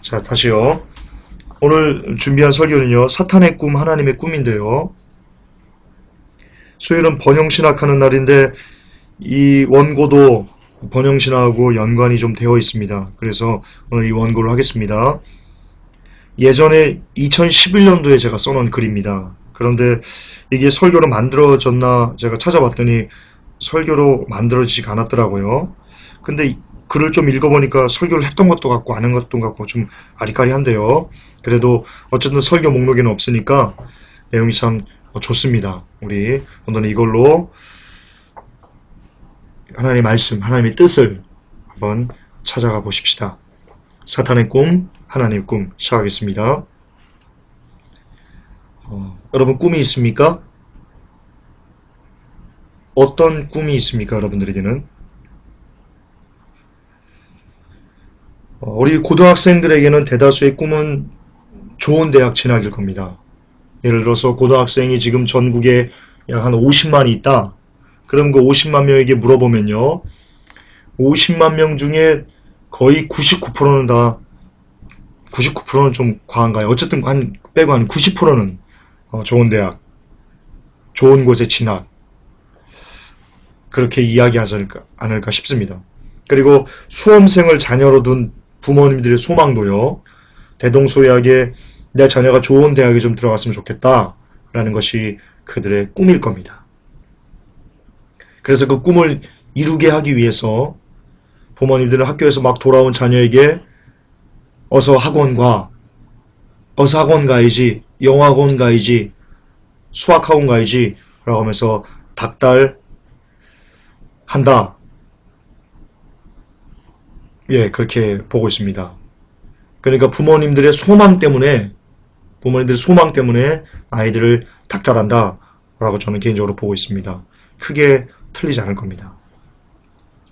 자, 다시요. 오늘 준비한 설교는요, 사탄의 꿈, 하나님의 꿈인데요. 수요일은 번영신학하는 날인데, 이 원고도 번영신학하고 연관이 좀 되어 있습니다. 그래서 오늘 이 원고를 하겠습니다. 예전에 2011년도에 제가 써놓은 글입니다. 그런데 이게 설교로 만들어졌나 제가 찾아봤더니 설교로 만들어지지가 않았더라고요. 근데 글을 좀 읽어보니까 설교를 했던 것도 같고 안 한 것도 같고 좀 아리까리한데요. 그래도 어쨌든 설교 목록에는 없으니까 내용이 참 좋습니다. 우리 오늘은 이걸로 하나님의 말씀, 하나님의 뜻을 한번 찾아가 보십시다. 사탄의 꿈, 하나님의 꿈 시작하겠습니다. 여러분 꿈이 있습니까? 어떤 꿈이 있습니까? 여러분들에게는? 우리 고등학생들에게는 대다수의 꿈은 좋은 대학 진학일 겁니다. 예를 들어서 고등학생이 지금 전국에 약 한 50만이 있다. 그럼 그 50만 명에게 물어보면요. 50만 명 중에 거의 99%는 다 99%는 좀 과한가요? 어쨌든 빼고 한 90%는 좋은 대학, 좋은 곳에 진학 그렇게 이야기하지 않을까 싶습니다. 그리고 수험생을 자녀로 둔 부모님들의 소망도요. 대동소이하게 내 자녀가 좋은 대학에 좀 들어갔으면 좋겠다라는 것이 그들의 꿈일 겁니다. 그래서 그 꿈을 이루게 하기 위해서 부모님들은 학교에서 막 돌아온 자녀에게 어서 학원 가야지, 영어학원 가야지, 수학학원 가야지 라고 하면서 닥달한다. 예, 그렇게 보고 있습니다. 그러니까 부모님들의 소망 때문에 아이들을 닥달한다 라고 저는 개인적으로 보고 있습니다. 크게 틀리지 않을 겁니다.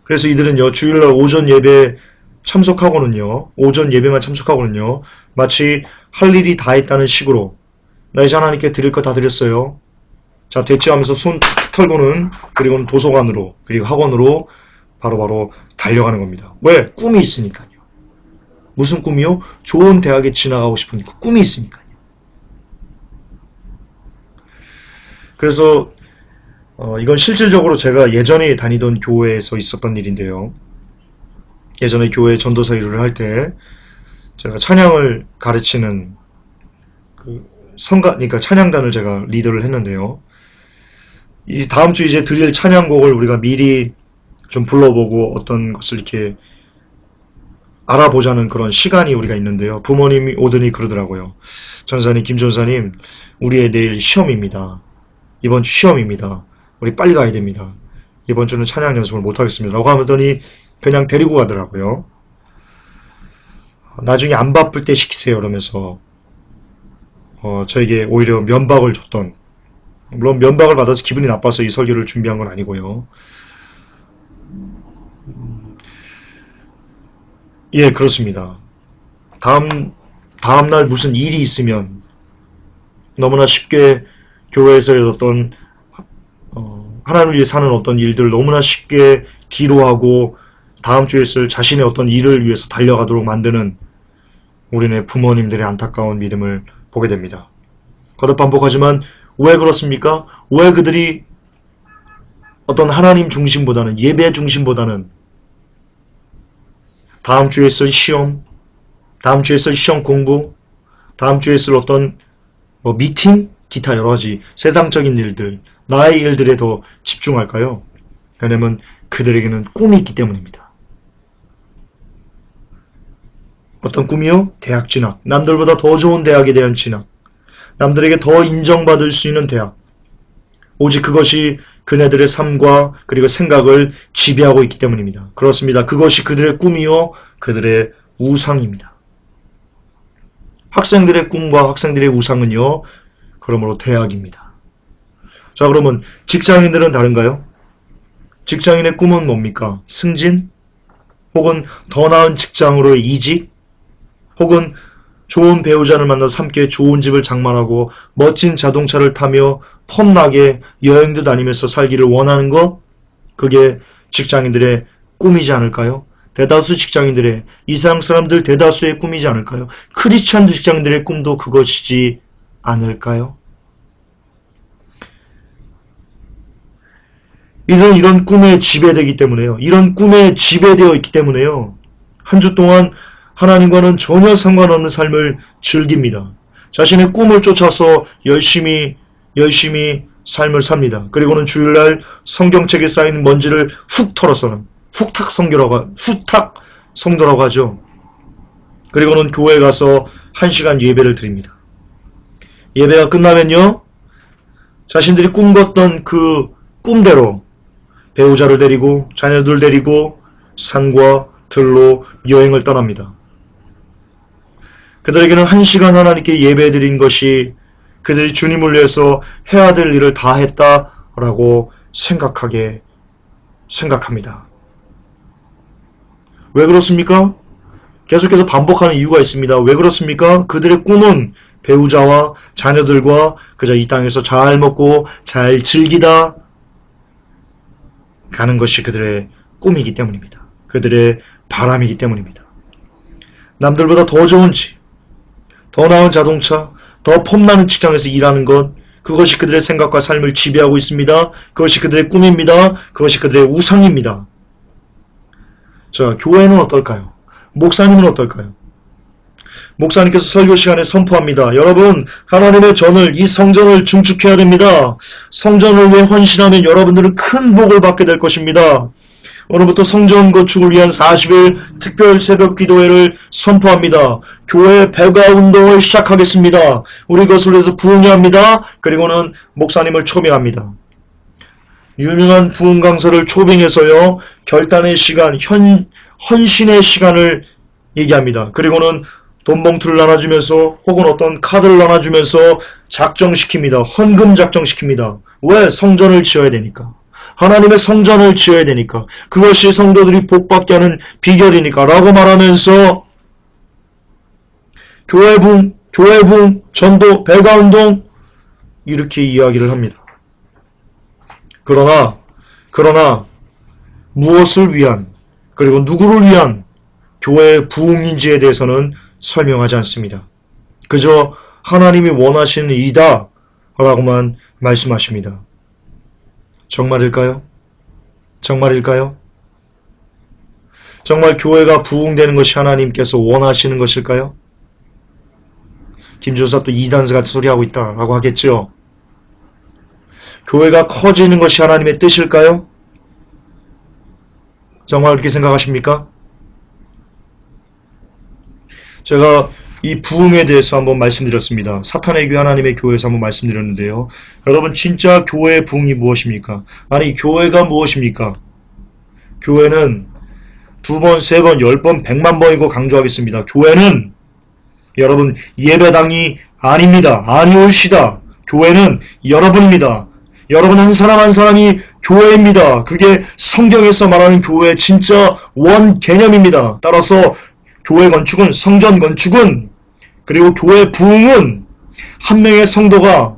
그래서 이들은요, 주일날 오전 예배만 참석하고는요, 마치 할 일이 다 했다는 식으로, 나 이제 하나님께 드릴 거 다 드렸어요. 자, 됐지 하면서 손 털고는, 그리고는 도서관으로, 그리고 학원으로 바로바로 달려가는 겁니다. 왜? 꿈이 있으니까요. 무슨 꿈이요? 좋은 대학에 진학하고 싶은 꿈이 있으니까요. 그래서 이건 실질적으로 제가 예전에 다니던 교회에서 있었던 일인데요. 예전에 교회 전도사 일을 할 때 제가 찬양을 가르치는 그러니까 찬양단을 제가 리더를 했는데요. 이 다음 주 이제 드릴 찬양곡을 우리가 미리 좀 불러보고 어떤 것을 이렇게 알아보자는 그런 시간이 우리가 있는데요. 부모님이 오더니 그러더라고요. 전사님, 김 전사님, 우리의 내일 시험입니다. 이번 주 시험입니다. 우리 빨리 가야 됩니다. 이번 주는 찬양 연습을 못하겠습니다. 라고 하더니 그냥 데리고 가더라고요. 나중에 안 바쁠 때 시키세요. 이러면서 저에게 오히려 면박을 줬던, 물론 면박을 받아서 기분이 나빠서 이 설교를 준비한 건 아니고요. 예, 그렇습니다. 다음날 무슨 일이 있으면 너무나 쉽게 교회에서 어떤 하나님을 위해 사는 어떤 일들을 너무나 쉽게 뒤로하고 다음 주에 쓸 자신의 어떤 일을 위해서 달려가도록 만드는 우리네 부모님들의 안타까운 믿음을 보게 됩니다. 거듭 반복하지만 왜 그렇습니까? 왜 그들이 어떤 하나님 중심보다는, 예배 중심보다는 다음 주에 쓸 시험, 다음 주에 쓸 시험 공부, 다음 주에 쓸 어떤 미팅, 기타 여러 가지 세상적인 일들, 나의 일들에 더 집중할까요? 왜냐하면 그들에게는 꿈이 있기 때문입니다. 어떤 꿈이요? 대학 진학. 남들보다 더 좋은 대학에 대한 진학. 남들에게 더 인정받을 수 있는 대학. 오직 그것이 그네들의 삶과 그리고 생각을 지배하고 있기 때문입니다. 그렇습니다. 그것이 그들의 꿈이요, 그들의 우상입니다. 학생들의 꿈과 학생들의 우상은요, 그러므로 대학입니다. 자, 그러면 직장인들은 다른가요? 직장인의 꿈은 뭡니까? 승진? 혹은 더 나은 직장으로의 이직? 혹은 좋은 배우자를 만나서 함께 좋은 집을 장만하고 멋진 자동차를 타며 폼나게 여행도 다니면서 살기를 원하는 것? 그게 직장인들의 꿈이지 않을까요? 대다수 직장인들의, 이 세상 사람들 대다수의 꿈이지 않을까요? 크리스찬 직장인들의 꿈도 그것이지 않을까요? 이들은 이런 꿈에 지배되기 때문에요. 이런 꿈에 지배되어 있기 때문에요. 한 주 동안 하나님과는 전혀 상관없는 삶을 즐깁니다. 자신의 꿈을 쫓아서 열심히 삶을 삽니다. 그리고는 주일날 성경책에 쌓인 먼지를 훅 털어서는 후탁 성도라고 하죠. 그리고는 교회에 가서 1시간 예배를 드립니다. 예배가 끝나면요, 자신들이 꿈꿨던 그 꿈대로 배우자를 데리고 자녀들 데리고 산과 들로 여행을 떠납니다. 그들에게는 1시간 하나님께 예배드린 것이 그들이 주님을 위해서 해야 될 일을 다 했다라고 생각합니다. 왜 그렇습니까? 계속해서 반복하는 이유가 있습니다. 왜 그렇습니까? 그들의 꿈은 배우자와 자녀들과 그저 이 땅에서 잘 먹고 잘 즐기다 가는 것이 그들의 꿈이기 때문입니다. 그들의 바람이기 때문입니다. 남들보다 더 좋은 집, 더 나은 자동차, 더 폼나는 직장에서 일하는 것, 그것이 그들의 생각과 삶을 지배하고 있습니다. 그것이 그들의 꿈입니다. 그것이 그들의 우상입니다. 자, 교회는 어떨까요? 목사님은 어떨까요? 목사님께서 설교 시간에 선포합니다. 여러분, 하나님의 전을, 이 성전을 증축해야 됩니다. 성전을 위해 헌신하면 여러분들은 큰 복을 받게 될 것입니다. 오늘부터 성전 건축을 위한 40일 특별 새벽 기도회를 선포합니다. 교회 배가 운동을 시작하겠습니다. 우리 것을 위해서 부흥해야 합니다. 그리고는 목사님을 초빙합니다. 유명한 부흥 강사를 초빙해서요, 결단의 시간, 헌신의 시간을 얘기합니다. 그리고는 돈 봉투를 나눠주면서 혹은 어떤 카드를 나눠주면서 작정시킵니다. 헌금 작정시킵니다. 왜? 성전을 지어야 되니까. 하나님의 성전을 지어야 되니까. 그것이 성도들이 복받게 하는 비결이니까 라고 말하면서 교회 부흥, 전도, 배가운동 이렇게 이야기를 합니다. 그러나 무엇을 위한, 그리고 누구를 위한 교회의 부흥인지에 대해서는 설명하지 않습니다. 그저 하나님이 원하시는 일이다 라고만 말씀하십니다. 정말일까요? 정말 교회가 부흥되는 것이 하나님께서 원하시는 것일까요? 김준사 또 이단서 같은 소리 하고 있다라고 하겠죠. 교회가 커지는 것이 하나님의 뜻일까요? 정말 그렇게 생각하십니까? 제가 이 부흥에 대해서 한번 말씀드렸습니다. 사탄의 교회, 하나님의 교회에서 한번 말씀드렸는데요. 여러분, 진짜 교회의 부흥이 무엇입니까? 아니, 교회가 무엇입니까? 교회는 2번, 3번, 10번, 100만 번이고 강조하겠습니다. 교회는 여러분 예배당이 아닙니다. 아니올시다. 교회는 여러분입니다. 여러분 한 사람 한 사람이 교회입니다. 그게 성경에서 말하는 교회의 진짜 원 개념입니다. 따라서 교회 건축은, 성전 건축은, 그리고 교회 부흥은 한 명의 성도가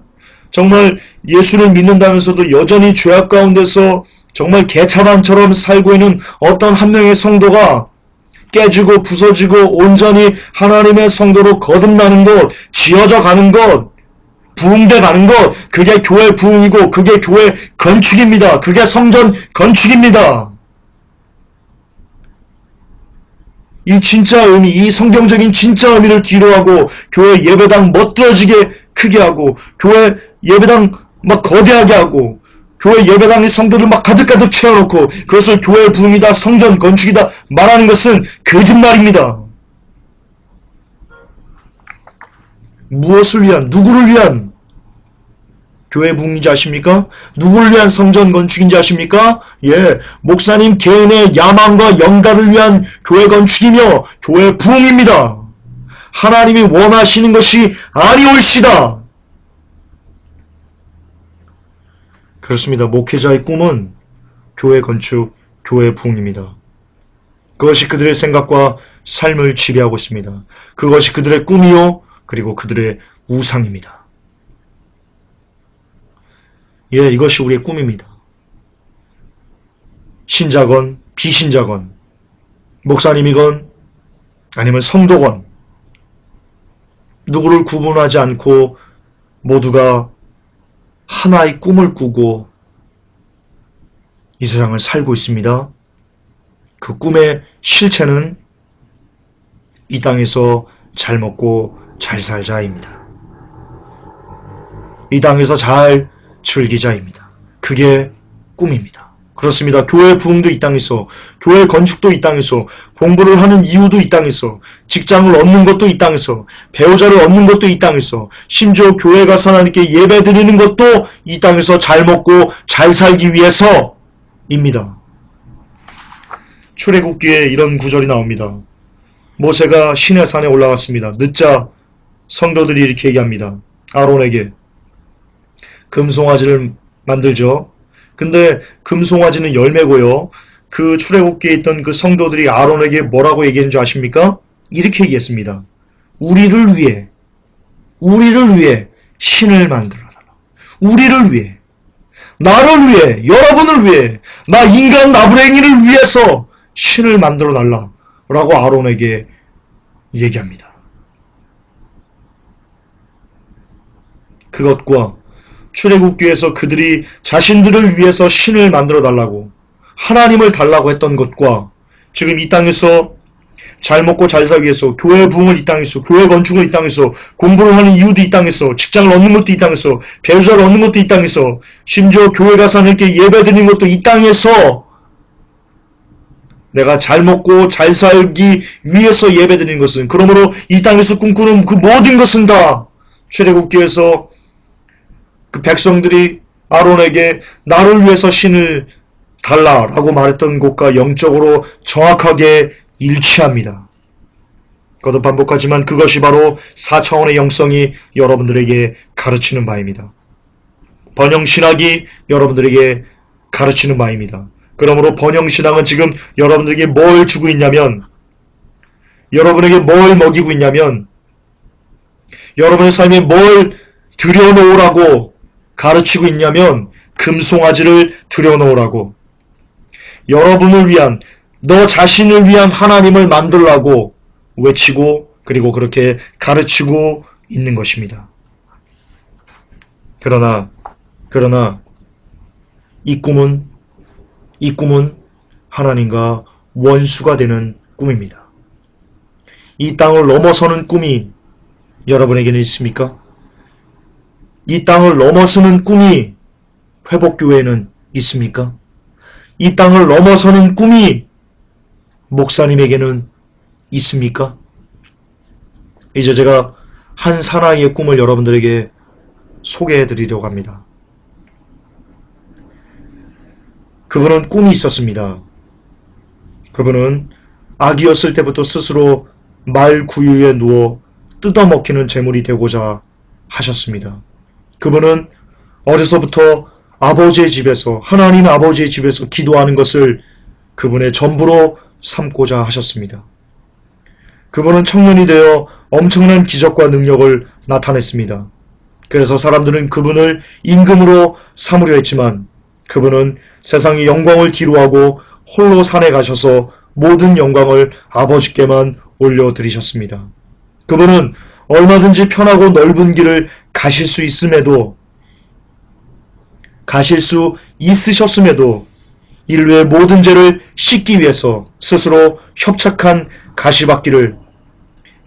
정말 예수를 믿는다면서도 여전히 죄악 가운데서 정말 개차반처럼 살고 있는 어떤 한 명의 성도가 깨지고 부서지고 온전히 하나님의 성도로 거듭나는 것, 지어져 가는 것, 부흥돼 가는 것, 그게 교회 부흥이고 그게 교회 건축입니다. 그게 성전 건축입니다. 이 진짜 의미, 이 성경적인 진짜 의미를 뒤로하고 교회 예배당 멋들어지게 크게 하고 교회 예배당 막 거대하게 하고 교회 예배당의 성도들 막 가득가득 채워놓고 그것을 교회 부흥이다, 성전 건축이다 말하는 것은 거짓말입니다. 무엇을 위한, 누구를 위한 교회 부흥인지 아십니까? 누구를 위한 성전 건축인지 아십니까? 예, 목사님 개인의 야망과 영달을 위한 교회 건축이며 교회 부흥입니다. 하나님이 원하시는 것이 아니올시다. 그렇습니다. 목회자의 꿈은 교회 건축, 교회 부흥입니다. 그것이 그들의 생각과 삶을 지배하고 있습니다. 그것이 그들의 꿈이요, 그리고 그들의 우상입니다. 예, 이것이 우리의 꿈입니다. 신자건 비신자건 목사님이건 아니면 성도건 누구를 구분하지 않고 모두가 하나의 꿈을 꾸고 이 세상을 살고 있습니다. 그 꿈의 실체는 이 땅에서 잘 먹고 잘 살자입니다. 이 땅에서 잘 즐기자입니다. 그게 꿈입니다. 그렇습니다. 교회 부흥도 이 땅에서, 교회 건축도 이 땅에서, 공부를 하는 이유도 이 땅에서, 직장을 얻는 것도 이 땅에서, 배우자를 얻는 것도 이 땅에서, 심지어 교회 가서 하나님께 예배 드리는 것도 이 땅에서 잘 먹고 잘 살기 위해서입니다. 출애굽기에 이런 구절이 나옵니다. 모세가 시내산에 올라갔습니다. 늦자 성도들이 이렇게 얘기합니다. 아론에게 금송아지를 만들죠. 근데 금송아지는 열매고요. 그 출애굽기에 있던 그 성도들이 아론에게 뭐라고 얘기했는 줄 아십니까? 이렇게 얘기했습니다. 우리를 위해 신을 만들어달라. 우리를 위해, 나를 위해, 여러분을 위해, 나 인간 나부랭이를 위해서 신을 만들어달라 라고 아론에게 얘기합니다. 그것과 출애굽기에서 그들이 자신들을 위해서 신을 만들어 달라고, 하나님을 달라고 했던 것과 지금 이 땅에서 잘 먹고 잘 살기 위해서 교회 부흥을 이 땅에서, 교회 건축을 이 땅에서, 공부를 하는 이유도 이 땅에서, 직장을 얻는 것도 이 땅에서, 배우자를 얻는 것도 이 땅에서, 심지어 교회 가서 하나님께 예배 드리는 것도 이 땅에서, 내가 잘 먹고 잘 살기 위해서 예배 드리는 것은, 그러므로 이 땅에서 꿈꾸는 그 모든 것은 다 출애굽기에서 그 백성들이 아론에게 나를 위해서 신을 달라라고 말했던 것과 영적으로 정확하게 일치합니다. 거듭 반복하지만 그것이 바로 4차원의 영성이 여러분들에게 가르치는 바입니다. 번영신학이 여러분들에게 가르치는 바입니다. 그러므로 번영신학은 지금 여러분들에게 뭘 주고 있냐면, 여러분에게 뭘 먹이고 있냐면, 여러분의 삶에 뭘 들여놓으라고 가르치고 있냐면 금송아지를 들여놓으라고, 여러분을 위한, 너 자신을 위한 하나님을 만들라고 외치고 그리고 그렇게 가르치고 있는 것입니다. 그러나 이 꿈은 하나님과 원수가 되는 꿈입니다. 이 땅을 넘어서는 꿈이 여러분에게는 있습니까? 이 땅을 넘어서는 꿈이 회복교회에는 있습니까? 이 땅을 넘어서는 꿈이 목사님에게는 있습니까? 이제 제가 한 사나이의 꿈을 여러분들에게 소개해 드리려고 합니다. 그분은 꿈이 있었습니다. 그분은 아기였을 때부터 스스로 말 구유에 누워 뜯어먹히는 재물이 되고자 하셨습니다. 그분은 어려서부터 아버지의 집에서, 하나님 아버지의 집에서 기도하는 것을 그분의 전부로 삼고자 하셨습니다. 그분은 청년이 되어 엄청난 기적과 능력을 나타냈습니다. 그래서 사람들은 그분을 임금으로 삼으려 했지만 그분은 세상의 영광을 뒤로하고 홀로 산에 가셔서 모든 영광을 아버지께만 올려드리셨습니다. 그분은 얼마든지 편하고 넓은 길을 가실 수 있으셨음에도 인류의 모든 죄를 씻기 위해서 스스로 협착한 가시밭길을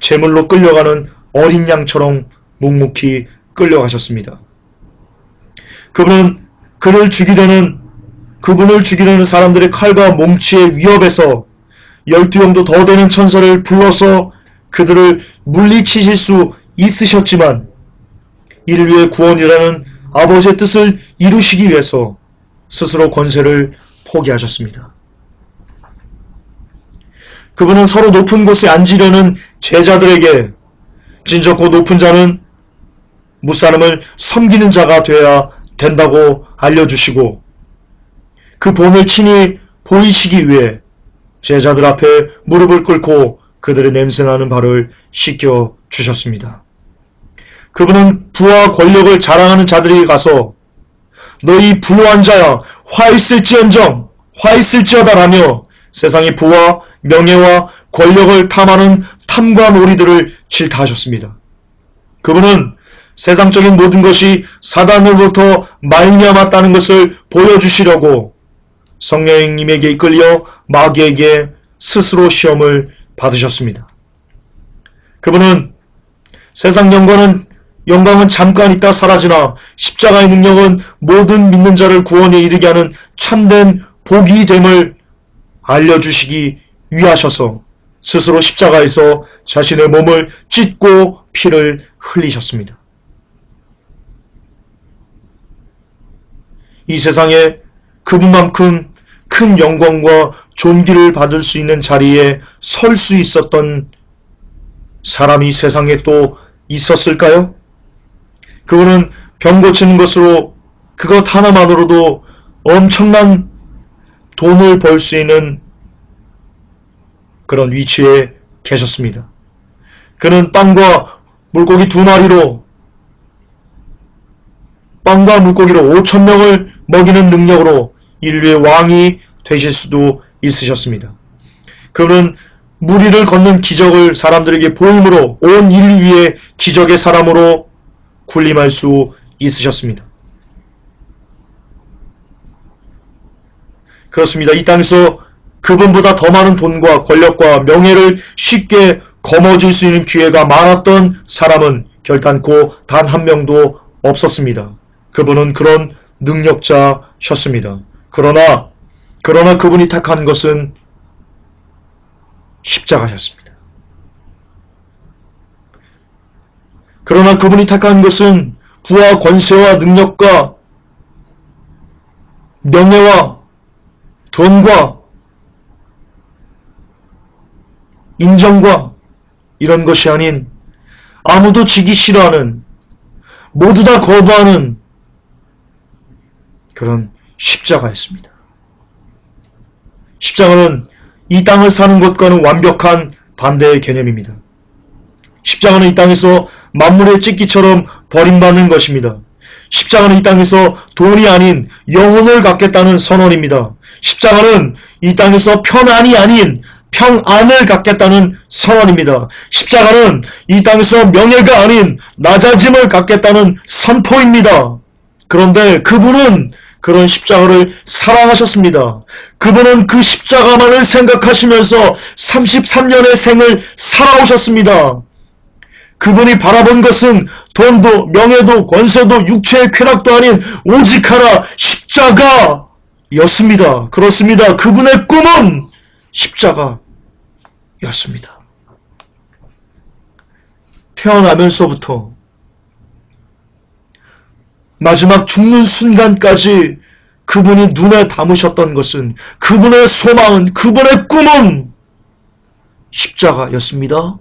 제물로 끌려가는 어린 양처럼 묵묵히 끌려가셨습니다. 그분은 그분을 죽이려는 사람들의 칼과 몽치의 위협에서 12형도 더 되는 천사를 불러서 그들을 물리치실 수 있으셨지만 인류의 구원이라는 아버지의 뜻을 이루시기 위해서 스스로 권세를 포기하셨습니다. 그분은 서로 높은 곳에 앉으려는 제자들에게 진짜 그 높은 자는 무사람을 섬기는 자가 되어야 된다고 알려주시고 그 본을 친히 보이시기 위해 제자들 앞에 무릎을 꿇고 그들의 냄새나는 발을 씻겨 주셨습니다. 그분은 부와 권력을 자랑하는 자들에게 가서 너희 부유한 자야 화 있을지어다라며 세상의 부와 명예와 권력을 탐하는 탐관오리들을 질타하셨습니다. 그분은 세상적인 모든 것이 사단으로부터 말미암았다는 것을 보여주시려고 성령님에게 이끌려 마귀에게 스스로 시험을 받으셨습니다. 그분은 세상 영광은 잠깐 있다 사라지나 십자가의 능력은 모든 믿는 자를 구원에 이르게 하는 참된 복이 됨을 알려주시기 위하셔서 스스로 십자가에서 자신의 몸을 찢고 피를 흘리셨습니다. 이 세상에 그분만큼 큰 영광과 존귀를 받을 수 있는 자리에 설 수 있었던 사람이 세상에 또 있었을까요? 그분은 병 고치는 것으로 그것 하나만으로도 엄청난 돈을 벌 수 있는 그런 위치에 계셨습니다. 그는 빵과 물고기 2마리로 빵과 물고기로 5,000명을 먹이는 능력으로 인류의 왕이 되실 수도 있으셨습니다. 그는 물 위를 걷는 기적을 사람들에게 보임으로 온 인류의 기적의 사람으로 군림할 수 있으셨습니다. 그렇습니다. 이 땅에서 그분보다 더 많은 돈과 권력과 명예를 쉽게 거머쥘 수 있는 기회가 많았던 사람은 결단코 단 한 명도 없었습니다. 그분은 그런 능력자셨습니다. 그러나 그분이 택한 것은 십자가셨습니다. 그러나 그분이 택한 것은 부와 권세와 능력과 명예와 돈과 인정과 이런 것이 아닌 아무도 지기 싫어하는, 모두 다 거부하는 그런 십자가였습니다. 십자가는 이 땅을 사는 것과는 완벽한 반대의 개념입니다. 십자가는 이 땅에서 만물의 찢기처럼 버림받는 것입니다. 십자가는 이 땅에서 돈이 아닌 영혼을 갖겠다는 선언입니다. 십자가는 이 땅에서 편안이 아닌 평안을 갖겠다는 선언입니다. 십자가는 이 땅에서 명예가 아닌 낮아짐을 갖겠다는 선포입니다. 그런데 그분은 그런 십자가를 사랑하셨습니다. 그분은 그 십자가만을 생각하시면서 33년의 생을 살아오셨습니다. 그분이 바라본 것은 돈도 명예도 권세도 육체의 쾌락도 아닌 오직 하나 십자가였습니다. 그렇습니다. 그분의 꿈은 십자가였습니다. 태어나면서부터 마지막 죽는 순간까지 그분이 눈에 담으셨던 것은, 그분의 소망은, 그분의 꿈은 십자가였습니다.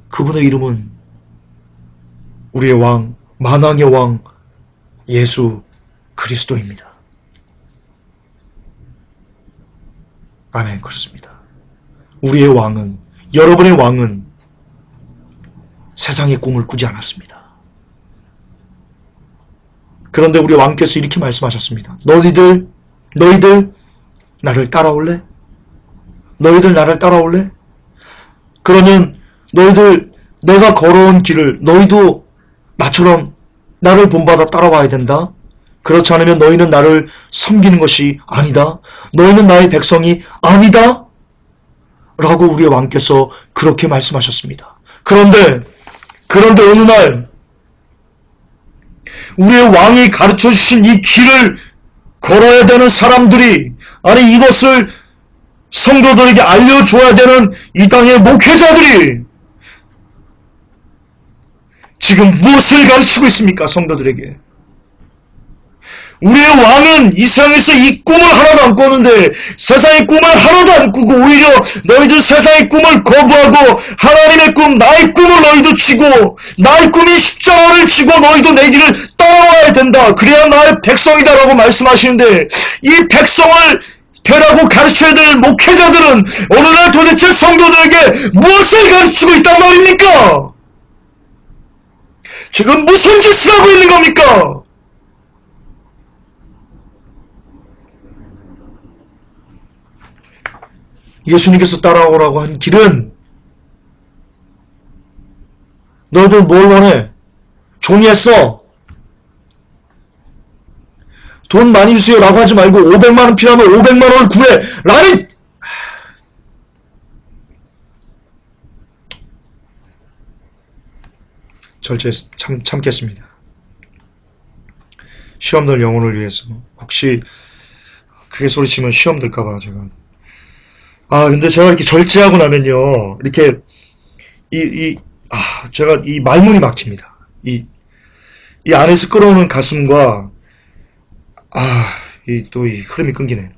그분의 이름은 우리의 왕, 만왕의 왕 예수 그리스도입니다. 아멘. 그렇습니다. 우리의 왕은, 여러분의 왕은 세상의 꿈을 꾸지 않았습니다. 그런데 우리 왕께서 이렇게 말씀하셨습니다. 너희들 나를 따라올래? 너희들 나를 따라올래? 그러면 너희들 내가 걸어온 길을 너희도 나처럼 나를 본받아 따라와야 된다. 그렇지 않으면 너희는 나를 섬기는 것이 아니다. 너희는 나의 백성이 아니다. 라고 우리의 왕께서 그렇게 말씀하셨습니다. 그런데 어느 날 우리의 왕이 가르쳐 주신 이 길을 걸어야 되는 사람들이, 아니 이것을 성도들에게 알려줘야 되는 이 땅의 목회자들이 지금 무엇을 가르치고 있습니까? 성도들에게. 우리의 왕은 이 세상에서 이 꿈을 하나도 안 꾸는데, 세상의 꿈을 하나도 안 꾸고 오히려 너희들 세상의 꿈을 거부하고 하나님의 꿈, 나의 꿈을 너희도 지고, 나의 꿈이 십자가를 지고 너희도 내 길을 따라와야 된다. 그래야 나의 백성이다 라고 말씀하시는데, 이 백성을 되라고 가르쳐야 될 목회자들은 오늘날 도대체 성도들에게 무엇을 가르치고 있단 말입니까? 지금 무슨 짓을 하고 있는 겁니까? 예수님께서 따라오라고 한 길은 너희들 뭘 원해? 종이했어. 돈 많이 주세요 라고 하지 말고 500만원 필요하면 500만원을 구해 라는 절제 참겠습니다. 시험들 영혼을 위해서 혹시 크게 소리치면 시험 들까봐 제가 근데 제가 이렇게 절제하고 나면요 이렇게 제가 이 말문이 막힙니다. 이 안에서 끓어오는 가슴과 또 이 흐름이 끊기네.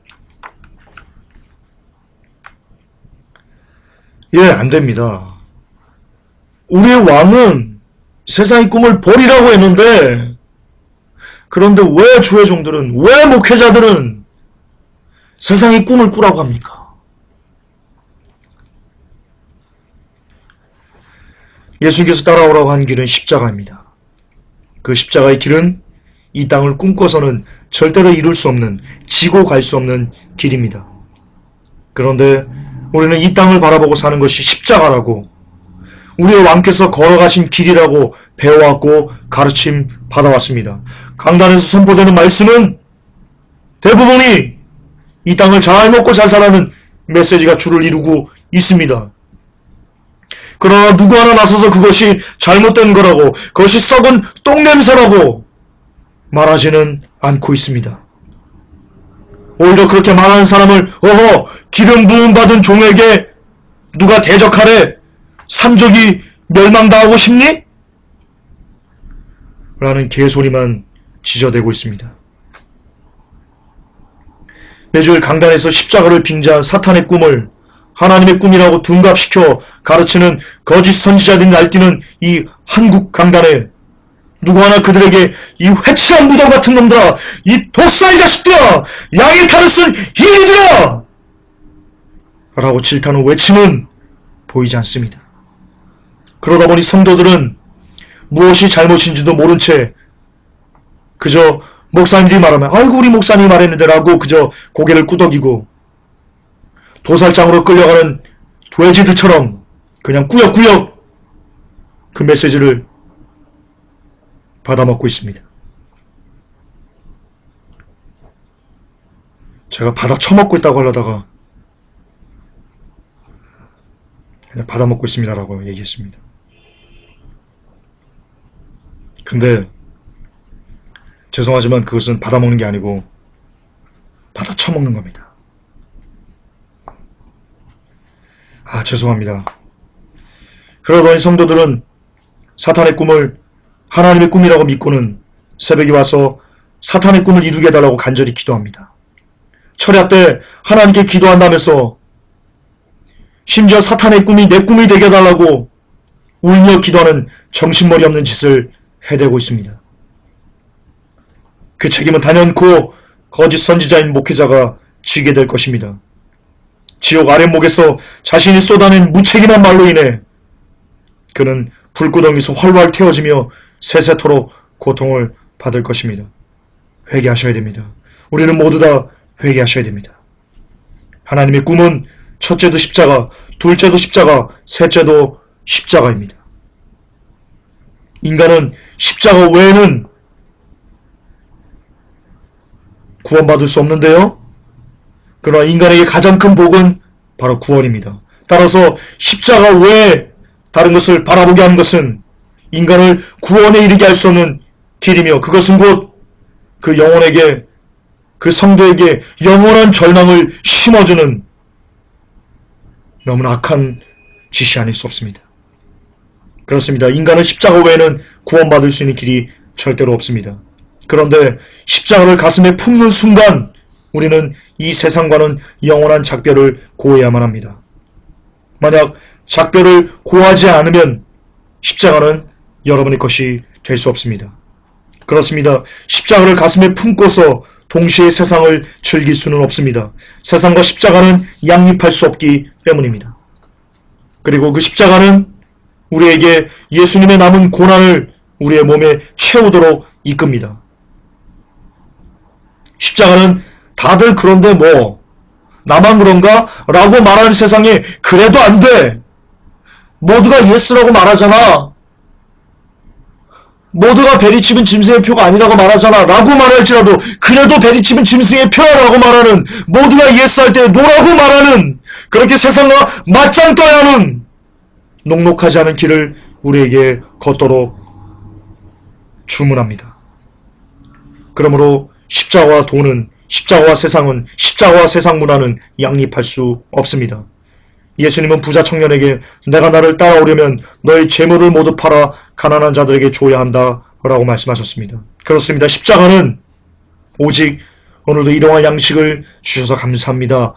안 됩니다. 우리의 왕은 세상의 꿈을 버리라고 했는데, 그런데 왜 주의 종들은, 왜 목회자들은 세상의 꿈을 꾸라고 합니까? 예수님께서 따라오라고 한 길은 십자가입니다. 그 십자가의 길은 이 땅을 꿈꿔서는 절대로 이룰 수 없는, 지고 갈 수 없는 길입니다. 그런데 우리는 이 땅을 바라보고 사는 것이 십자가라고, 우리의 왕께서 걸어가신 길이라고 배워왔고 가르침 받아왔습니다. 강단에서 선포되는 말씀은 대부분이 이 땅을 잘 먹고 잘 살라는 메시지가 주를 이루고 있습니다. 그러나 누구 하나 나서서 그것이 잘못된 거라고, 그것이 썩은 똥냄새라고 말하지는 않고 있습니다. 오히려 그렇게 말하는 사람을 기름 부음 받은 종에게 누가 대적하래? 산적이 멸망당하고 싶니? 라는 개소리만 지저대고 있습니다. 매주일 강단에서 십자가를 빙자한 사탄의 꿈을 하나님의 꿈이라고 둔갑시켜 가르치는 거짓 선지자들이 날뛰는 이 한국 강단에 누구 하나 그들에게 이 회치한 무덤 같은 놈들아, 이 독사의 자식들아, 양의 탈을 쓴 이리들아! 라고 질타하는 외침은 보이지 않습니다. 그러다 보니 성도들은 무엇이 잘못인지도 모른 채 그저 목사님들이 말하면 아이고 우리 목사님이 말했는데 라고 그저 고개를 끄덕이고 도살장으로 끌려가는 돼지들처럼 그냥 꾸역꾸역 그 메시지를 받아먹고 있습니다. 제가 받아 처먹고 있다고 하려다가 그냥 받아먹고 있습니다라고 얘기했습니다. 근데 죄송하지만 그것은 받아먹는 게 아니고 받아 처먹는 겁니다. 죄송합니다. 그러다 보니 성도들은 사탄의 꿈을 하나님의 꿈이라고 믿고는 새벽에 와서 사탄의 꿈을 이루게 해달라고 간절히 기도합니다. 철야 때 하나님께 기도한다면서 심지어 사탄의 꿈이 내 꿈이 되게 해달라고 울며 기도하는 정신머리 없는 짓을 해대고 있습니다. 그 책임은 단연코 거짓 선지자인 목회자가 지게 될 것입니다. 지옥 아랫목에서 자신이 쏟아낸 무책임한 말로 인해 그는 불구덩이에서 활활 태워지며 세세토록 고통을 받을 것입니다. 회개하셔야 됩니다. 우리는 모두 다 회개하셔야 됩니다. 하나님의 꿈은 첫째도 십자가, 둘째도 십자가, 셋째도 십자가입니다. 인간은 십자가 외에는 구원받을 수 없는데요. 그러나 인간에게 가장 큰 복은 바로 구원입니다. 따라서 십자가 외에 다른 것을 바라보게 하는 것은 인간을 구원에 이르게 할 수 없는 길이며 그것은 곧 그 영혼에게, 그 성도에게 영원한 절망을 심어주는 너무나 악한 짓이 아닐 수 없습니다. 그렇습니다. 인간은 십자가 외에는 구원받을 수 있는 길이 절대로 없습니다. 그런데 십자가를 가슴에 품는 순간 우리는 이 세상과는 영원한 작별을 고해야만 합니다. 만약 작별을 고하지 않으면 십자가는 여러분의 것이 될 수 없습니다. 그렇습니다. 십자가를 가슴에 품고서 동시에 세상을 즐길 수는 없습니다. 세상과 십자가는 양립할 수 없기 때문입니다. 그리고 그 십자가는 우리에게 예수님의 남은 고난을 우리의 몸에 채우도록 이끕니다. 십자가는 다들 그런데 나만 그런가? 라고 말하는 세상에 그래도 안 돼. 모두가 예스라고 말하잖아. 모두가 베리칩은 짐승의 표가 아니라고 말하잖아. 라고 말할지라도 그래도 베리칩은 짐승의 표라고 말하는, 모두가 예스할 때 노라고 말하는, 그렇게 세상과 맞짱 떠야 하는 녹록하지 않은 길을 우리에게 걷도록 주문합니다. 그러므로 십자가와 돈은, 십자가와 세상은, 십자가와 세상 문화는 양립할 수 없습니다. 예수님은 부자 청년에게 내가 나를 따라오려면 너의 재물을 모두 팔아 가난한 자들에게 줘야 한다 라고 말씀하셨습니다. 그렇습니다. 십자가는 오직 오늘도 일용할 양식을 주셔서 감사합니다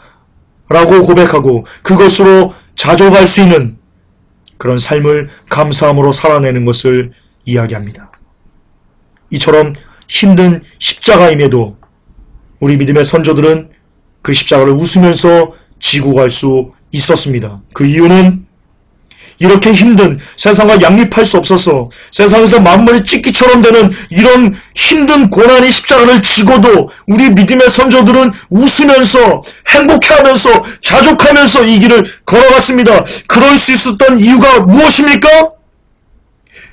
라고 고백하고 그것으로 자족할 수 있는 그런 삶을 감사함으로 살아내는 것을 이야기합니다. 이처럼 힘든 십자가임에도 우리 믿음의 선조들은 그 십자가를 웃으면서 지고 갈 수 있었습니다. 그 이유는 이렇게 힘든, 세상과 양립할 수 없어서 세상에서 만물이 찢기처럼 되는 이런 힘든 고난의 십자가를 지고도 우리 믿음의 선조들은 웃으면서 행복해하면서 자족하면서 이 길을 걸어갔습니다. 그럴 수 있었던 이유가 무엇입니까?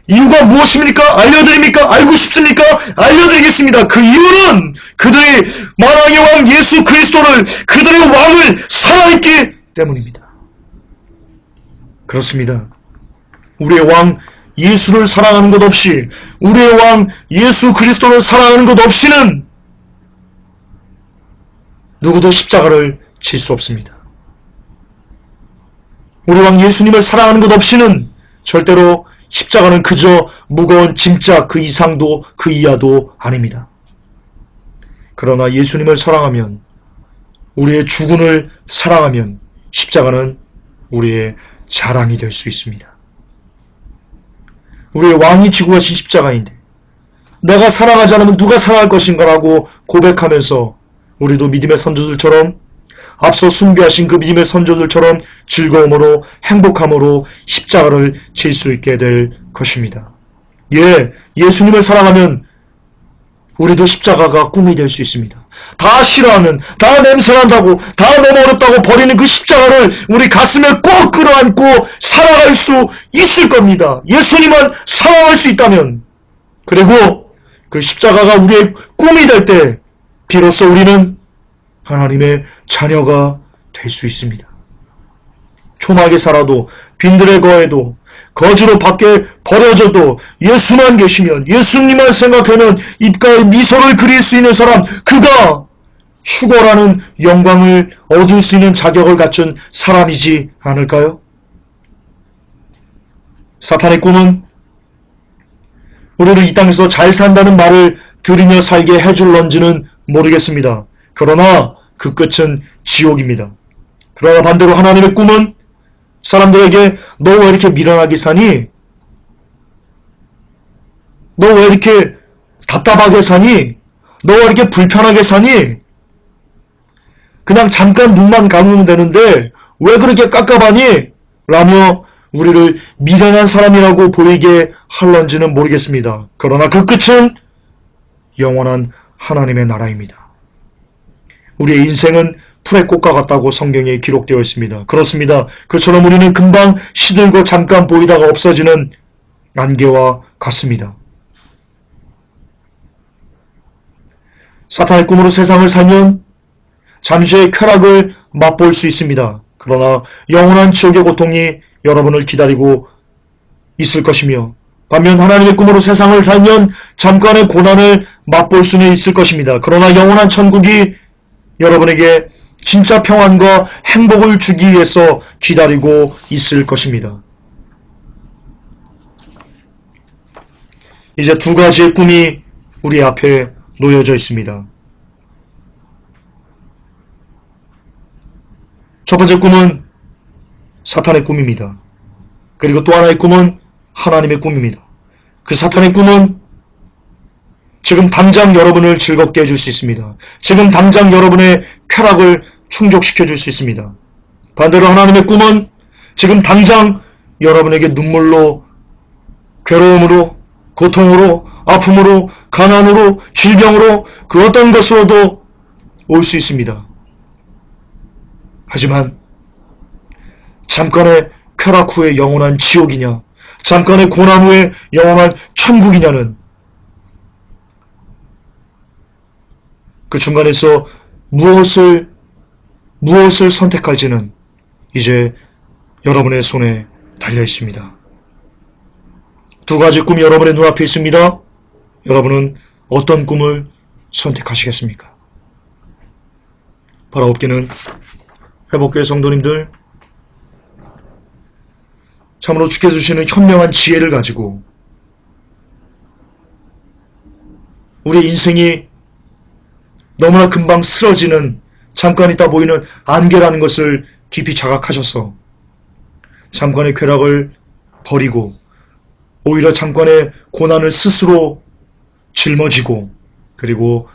이유가 무엇입니까? 알려드립니까? 알고 싶습니까? 알려드리겠습니다. 그 이유는 그들이 만왕의 왕 예수 그리스도를, 그들의 왕을 살아있기 때문입니다. 그렇습니다. 우리의 왕 예수를 사랑하는 것 없이, 우리의 왕 예수 그리스도를 사랑하는 것 없이는 누구도 십자가를 질 수 없습니다. 우리 왕 예수님을 사랑하는 것 없이는 절대로 십자가는 그저 무거운 짐짝 그 이상도 그 이하도 아닙니다. 그러나 예수님을 사랑하면, 우리의 주군을 사랑하면 십자가는 우리의 자랑이 될 수 있습니다. 우리의 왕이 지고 가신 십자가인데 내가 사랑하지 않으면 누가 사랑할 것인가 라고 고백하면서 우리도 믿음의 선조들처럼, 앞서 숭배하신 그 믿음의 선조들처럼 즐거움으로 행복함으로 십자가를 질 수 있게 될 것입니다. 예수님을 사랑하면 우리도 십자가가 꿈이 될 수 있습니다. 다 싫어하는, 다 냄새난다고, 다 너무 어렵다고 버리는 그 십자가를 우리 가슴에 꼭 끌어안고 살아갈 수 있을 겁니다. 예수님만 사랑할 수 있다면. 그리고 그 십자가가 우리의 꿈이 될 때 비로소 우리는 하나님의 자녀가 될 수 있습니다. 초막에 살아도, 빈들에 거해도, 거지로 밖에 버려져도 예수만 계시면, 예수님만 생각하면 입가에 미소를 그릴 수 있는 사람, 그가 휴거라는 영광을 얻을 수 있는 자격을 갖춘 사람이지 않을까요? 사탄의 꿈은 우리를 이 땅에서 잘 산다는 말을 들으며 살게 해줄런지는 모르겠습니다. 그러나 그 끝은 지옥입니다. 그러나 반대로 하나님의 꿈은 사람들에게 너 왜 이렇게 미련하게 사니? 너 왜 이렇게 답답하게 사니? 너 왜 이렇게 불편하게 사니? 그냥 잠깐 눈만 감으면 되는데 왜 그렇게 깝깝하니? 라며 우리를 미련한 사람이라고 보이게 할런지는 모르겠습니다. 그러나 그 끝은 영원한 하나님의 나라입니다. 우리의 인생은 풀의 꽃과 같다고 성경에 기록되어 있습니다. 그렇습니다. 그처럼 우리는 금방 시들고 잠깐 보이다가 없어지는 안개와 같습니다. 사탄의 꿈으로 세상을 살면 잠시의 쾌락을 맛볼 수 있습니다. 그러나 영원한 지옥의 고통이 여러분을 기다리고 있을 것이며, 반면 하나님의 꿈으로 세상을 살면 잠깐의 고난을 맛볼 수는 있을 것입니다. 그러나 영원한 천국이 여러분에게 진짜 평안과 행복을 주기 위해서 기다리고 있을 것입니다. 이제 두 가지의 꿈이 우리 앞에 놓여져 있습니다. 첫 번째 꿈은 사탄의 꿈입니다. 그리고 또 하나의 꿈은 하나님의 꿈입니다. 그 사탄의 꿈은 지금 당장 여러분을 즐겁게 해줄 수 있습니다. 지금 당장 여러분의 쾌락을 충족시켜 줄 수 있습니다. 반대로 하나님의 꿈은 지금 당장 여러분에게 눈물로, 괴로움으로, 고통으로, 아픔으로, 가난으로, 질병으로, 그 어떤 것으로도 올 수 있습니다. 하지만 잠깐의 쾌락 후에 영원한 지옥이냐, 잠깐의 고난 후에 영원한 천국이냐는 그 중간에서 무엇을 선택할지는 이제 여러분의 손에 달려 있습니다. 두 가지 꿈이 여러분의 눈앞에 있습니다. 여러분은 어떤 꿈을 선택하시겠습니까? 바라옵기는 회복교회 성도님들, 참으로 주께서 주시는 현명한 지혜를 가지고 우리 인생이 너무나 금방 쓰러지는, 잠깐 있다 보이는 안개라는 것을 깊이 자각하셔서 잠깐의 쾌락을 버리고 오히려 잠깐의 고난을 스스로 짊어지고, 그리고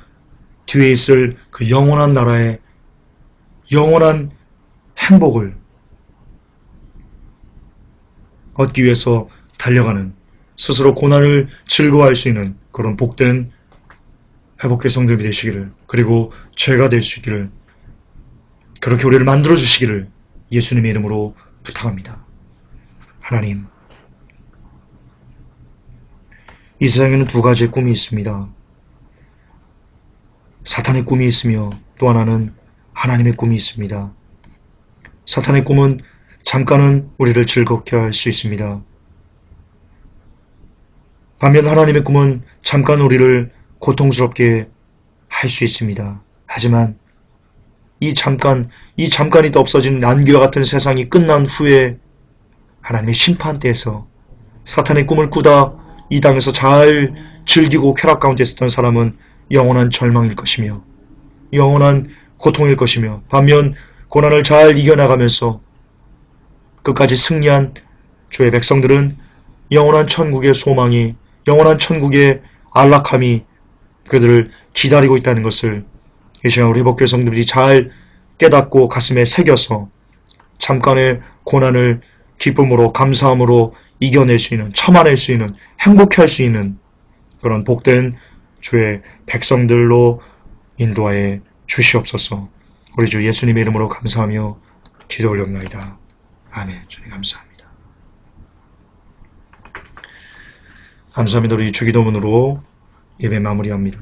뒤에 있을 그 영원한 나라의 영원한 행복을 얻기 위해서 달려가는, 스스로 고난을 즐거워할 수 있는 그런 복된 회복의 성도님이 되시기를, 그리고 죄가 될 수 있기를, 그렇게 우리를 만들어 주시기를 예수님의 이름으로 부탁합니다. 하나님, 이 세상에는 두 가지의 꿈이 있습니다. 사탄의 꿈이 있으며 또 하나는 하나님의 꿈이 있습니다. 사탄의 꿈은 잠깐은 우리를 즐겁게 할 수 있습니다. 반면 하나님의 꿈은 잠깐 우리를 고통스럽게 할 수 있습니다. 하지만 이 잠깐이 또 없어진 안개와 같은 세상이 끝난 후에 하나님의 심판대에서 사탄의 꿈을 꾸다 이 땅에서 잘 즐기고 쾌락 가운데 있었던 사람은 영원한 절망일 것이며 영원한 고통일 것이며, 반면 고난을 잘 이겨나가면서 끝까지 승리한 주의 백성들은 영원한 천국의 소망이, 영원한 천국의 안락함이 그들을 기다리고 있다는 것을 이 시간 우리 회복교회 성도들이 잘 깨닫고 가슴에 새겨서 잠깐의 고난을 기쁨으로, 감사함으로 이겨낼 수 있는, 참아낼 수 있는, 행복해 할 수 있는 그런 복된 주의 백성들로 인도하여 주시옵소서. 우리 주 예수님의 이름으로 감사하며 기도 올려옵나이다. 아멘. 주님 감사합니다. 감사합니다. 우리 주기도문으로 예배 마무리합니다.